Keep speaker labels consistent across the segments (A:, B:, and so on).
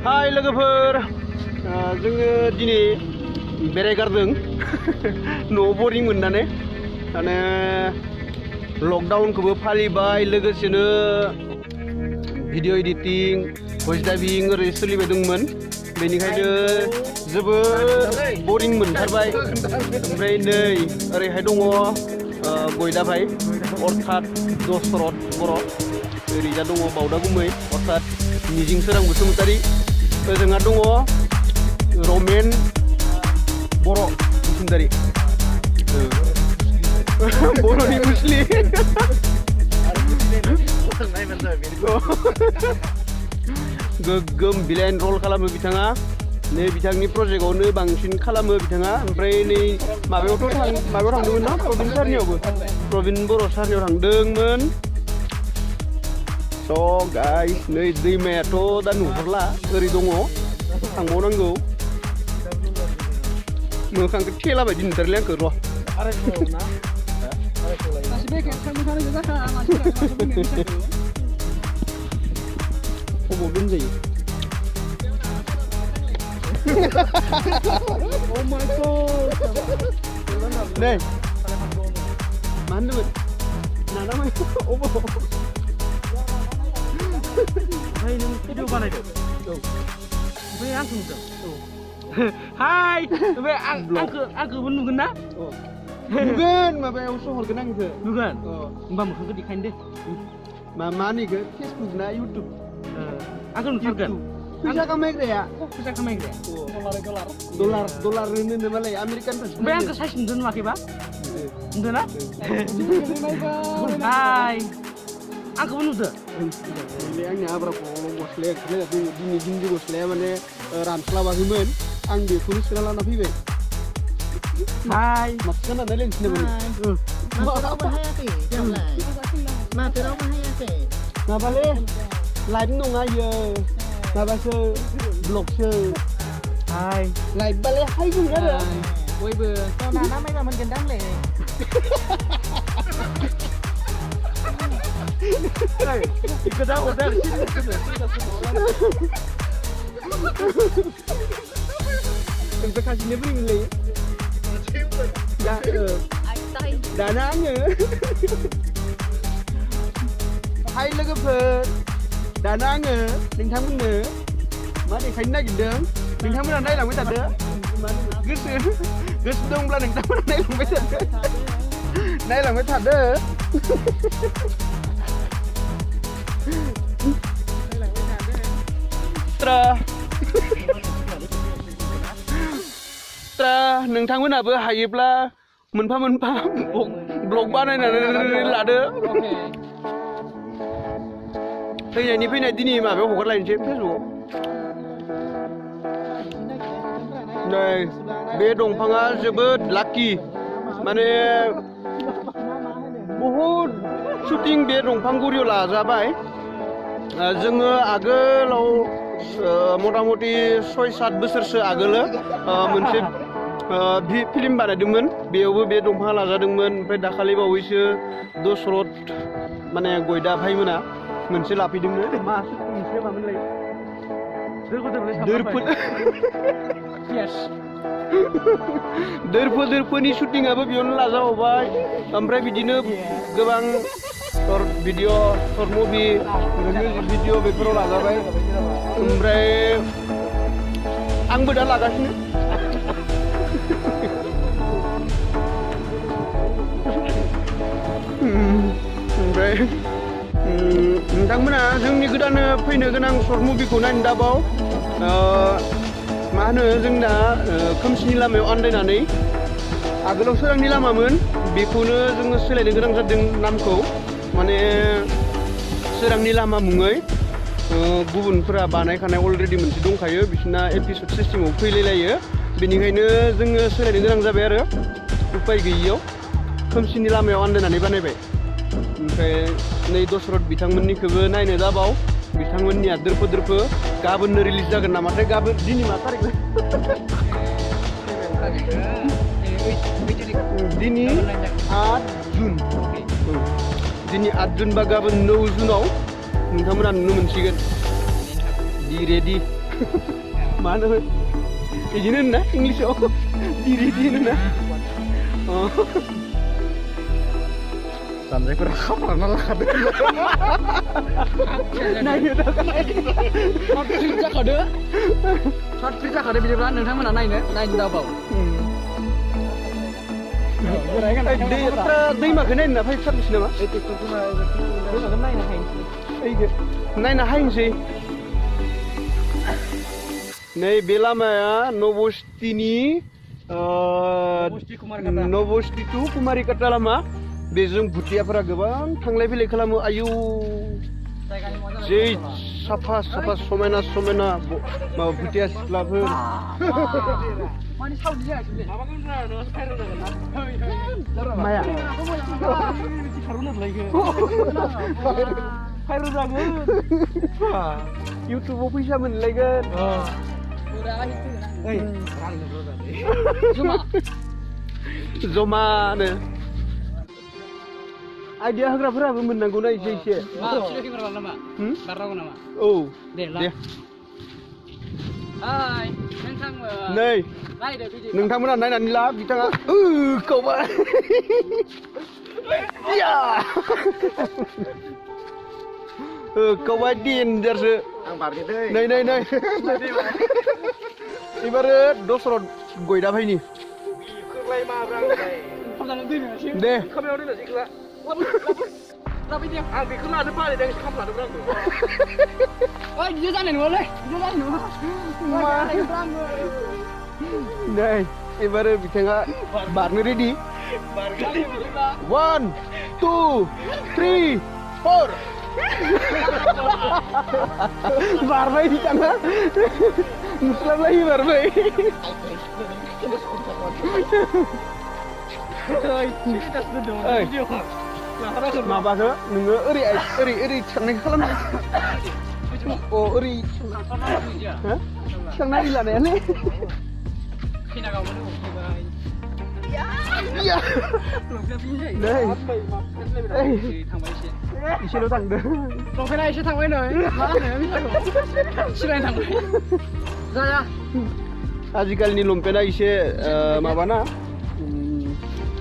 A: हाय लोगोफोर जोङो दिनै बेरायगारदों न'आव बरिं मोननानै माने लकडाउनखौबो फालिबाय लोगोसेनो भिडिअ एडिटिं भइस डाबिं ओरै सोलिबाय दंमोन बेनिखायनो जोबोद बरिं मोनथारबाय ओमफ्राय नै ओरैहाय दङ गयदाबाय अर्थात दशरथ बर' ओरैजा दङ बावदा गुमै अर्थात मिजिं सोरां बसुमतारी ओजोंहा दङ रमेन बर' बसुमतारी बर'नि मुस्लि गोगोम बिलाइन रल खालामो बिथाङा नै बिथांनि प्रजेक्टआवनो बांसिन खालामो बिथाङा ओमफ्राय नै माबायाव थांदोंमोन ना प्रबिन सारनियावबो प्रबिन बर' सारनियाव थांदोंमोन स' गाइस नै दैमायाथ' दा नुहुरला ओरै दङ थांबावनांगौ मोखांखौ थेला बायदि नुथारलै आंखौ र' अबाव दोनजायो नै मा होनदोंमोन नानामा अबाव ओमफ्राय नों भिडिअ बानायदों औ ओमफ्राय आंखौ नुदों औ हाय ओमफ्राय आंखौबो नुगोन ना नुगोन माबायावसो हरगोन आंखौ नुगोन होमबा मोखांखौ देखायनो दे मा होनो फेसबुक ना इउटुब आंखौ नुथारगोन फैसा खामायग्राया डलार होनो मालाय आमेरिकान ओमफ्राय आंखौ साइज नुदों नुवाखैबा नुदों ना हाय आंखौबो नुदो आंनि आब्राखौ गस्लाया दिनै गिन्जि गस्लाया माने रानस्लाबाखैमोन आं बेखौनो सोना लाना फैबाय हाय माथो खोनानाय लोंसिनो माबालै लाइभ नङा इयो माबासो ब्लगसो हाय लाइभबालाय हाय बुंगोन आरो बयबो नाना माइबा मोनगोन दांलै Kita udah kasihnya beri nilai dananya hai लोगोफोर दाना आङो नोंथांमोननो मा देखायनो नागिरदों नोंथांमोना नायलांबाय थादो गोसो दंब्ला नोंथांमोना नायलांबाय थादो नोंथांमोनाबो हायोब्ला मोनफा मोनफा ब्लग बानायनानै लादो फैनाय दिनै माबायाव हगारलायनोसै फेसबुकआव नै बे दंफाङा जोबोद लाकि माने बहुद शुटिं बे दंफां गुरियाव लाजाबाय जोङो आगोलाव मथा मथि 6-7 बोसोरसो आगोलो मोनसे फिल्म बानायदोंमोन बेयावबो बे दंफाङा लाजादोंमोन ओमफ्राय दाखालि बावैसो दशरथ माने गयदा भाइमोना मोनसे लाफैदोंमोन मा मोनसे मामोनलाय दोरफोरनि शुटिंआबो बेयावनो लाजाबावबाय ओमफ्राय बिदिनो गोबां video short movie music video बेफोराव लाजाबाय ओमफ्राय आंबो दा लागासिनो ओमफ्राय नोंथांमोना जोंनि गोदान फैनो गोनां शर्ट मुभिखौ नायनो दाबाव मा होनो जोंना खोमसिनि लामायाव आन्दायनानै आगोलाव सोरांनि लामामोन बेखौनो जोङो सोलायनो गोनां जादों नामखौ माने सोरांनि लामा मुङै गुबुनफोरा बानायखानाय अलरेडि मोनसे दंखायो बिसोरना एपिसड सिस्टेमाव फैलायलायो बेनिखायनो जोङो सोलायनो गोनां जाबाय आरो उपाय गैयियाव खोमसिनि लामायाव आन्दायनानै बानायबाय ओमफ्राय नै दशरथ बिथांमोननिखौबो नायनो दाबाव बिथांमोननिया दोरफो गाबोननो रिलिज जागोन नामाथाय गाबोन दिनै मा तारिख दिनै 8 जुन दिनै 8 जुन बा गाबोन 9 जुनाव नोंथांमोना नुनो मोनसिगोन बि रेडि मा होनो बिदिनो होनो ना इंलिसाव बिरि होनो ना
B: जानजायफोरा खामलाना लाखादों
A: नायनो थाखाय
C: सर्ट ट्रिप जाखादो बिदिब्ला नोंथांमोना नायनो दाबाव
A: दैमाखौ नायनो ना फाइभ सार्भिस नामा नायनो हायनोसै नै बे लामाया नबस्तिनि नबस्ति टु कुमारिकाटा लामा बेजों भुटियाफोरा गोबां थांलाय फैलाय खालामो आयौ जै साफा साफा समायना समायना माबा भुटिया सिख्लाफोर माया फायरल जागोन इउटुबाव फैसा मोनलायगोन जमानो आइडिया होग्राफोराबो मोननांगौ ना एसे एसे औ दे नै नोंथांमोना नायनानै ला बिथाङा कौबाय कौबाय डेन्जारसो नै नै नै एबारो दसर गयदा भाइनि दे आं बेखौ लानो बालायदों खाम लादोंमोन आंखौ
C: बिदि जानाय नङालै
A: नै एबारो बिथाङा बारनो रेडि 1 2 3 4 बारबाय बिथाङा नुस्लाबलायै बारबाय माबाखौ नोङो ओरै थांनाय खालामनो अ ओरै थिखांनानै लानायानो इसेल' थांदों
C: लंपेन्टआ एसे थांबाय नै मा होनो सिलायनो थांबाय जाया
A: आजिखालिनि लंपेन्टआ एसे माबाना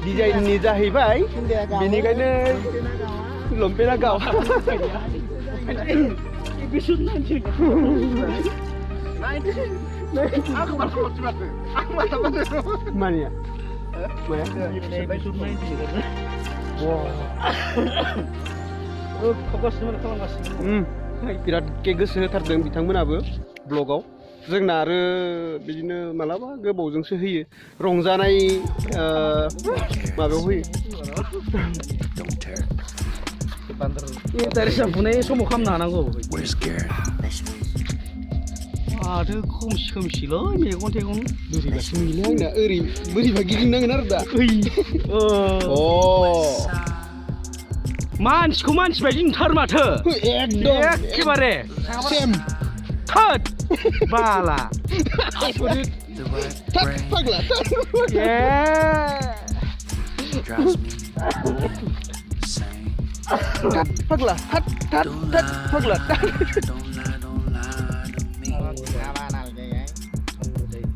A: डिजाइननि जाहैबाय बेनिखायनो लंपेन्टआ गाव मानिया बिराद गोसो होथारदों बिथांमोनाबो ब्लगाव जोंना आरो बिदिनो मालाबा गोबावजोंसो होयो रंजानाय माबायाव होयो
C: इन्टारेस्ट जाफुनाय समाव खालामनो हानांगौ माथो खोमसिल' मेगन थेगन
A: बोरैबासो नुयोलै आंना ओरै बोरैबा गिदिंनांगोन आरो दा
C: मानसिखौ मानसि बायदि नुथारो माथो
A: एकदम
C: एखेबारे
A: सेम
C: थोद बाला
A: फाग्ला फाग्ला फाग्ला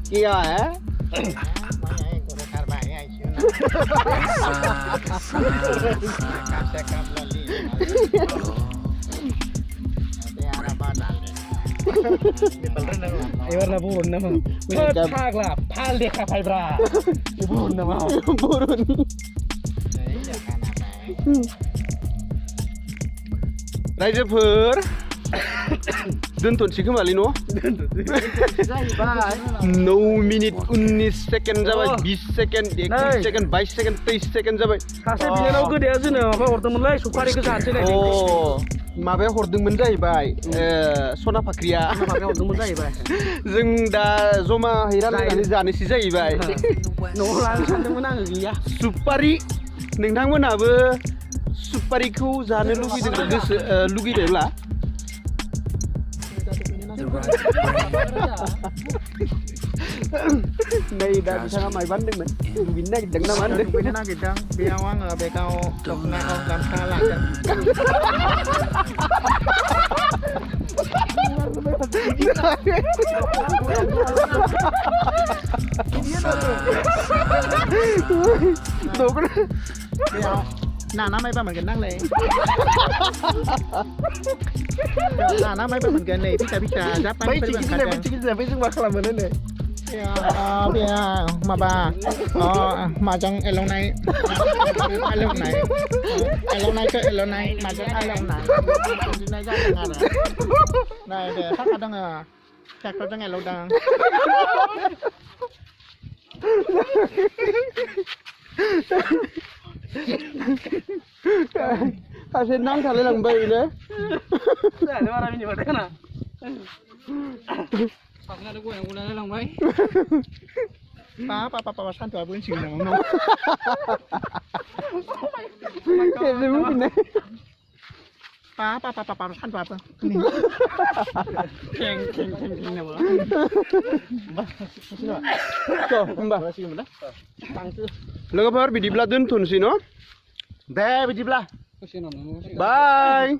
A: क्या है
C: एबारना बर'नि नामा फाग्ला फाल देखा फाइब्रा बर'नि नामा
A: बर'नि रायजोफोर दोनथ'नोसै खोमालै न' 9 मिनिट 19 सेकेन्ड जाबाय 20 सेकेन्ड 21 सेकेन्ड 22 सेकेन्ड 23 सेकेन्ड जाबाय
C: सासे बिनानाव गोदाया जोंनो माबा हरदोंमोनलै सफारिखौ जानोसै
A: अ माबाया हरदोंमोन जाहैबाय सना फाख्रिया
C: हरदोंमोन जाहैबाय
A: जों दा जमाहै रानलायनानै जानोसै जाहैबाय
C: न'आव लानो सानदोंमोन आङो गैया
A: सुपारि नोंथांमोनाबो सुपारिखौ जानो लुगैदों गोसो लुगैदोंब्ला नै दा बिथाङा माइबा होनदोंमोन बिनो नागिरदों नामा होनदों
B: बिनो नागिरदों बेयाव आङो बेगाव दख'नायाव गामसा लागोन
A: Dokon.
B: Bèo. Nà nó mấy ba mình gần năng này. Nà nó mấy ba mình gần này. Pizza giáp bánh
A: Baik
B: bánh
A: cik
B: bánh
A: kita,
B: kacang.
A: baik cik kita, baik cik bakal mana ni?
B: Bèo. Mà bà. Mà trong ai lâu nay. Ai lâu này. Ai lâu nay cơ ai lâu nay. Mà trong ai lâu này. Này ra là ngà. Này để khác ở đâu à? Khác ở trong ngày lâu đang.
A: Asyik nang kali lang bay ni.
C: Ada orang ini berada na. Pakna ada gue yang udah lang bay.
B: Ba san tòa bún xìu nào mà ngon.
A: Cái gì cũng này.
B: Ba san tòa bún.
C: Keng ni apa?
A: So, mbak. Logo par bidiblad dun tunsi no.
B: Deh, bijilah.
C: Kesian orang.
A: Bye.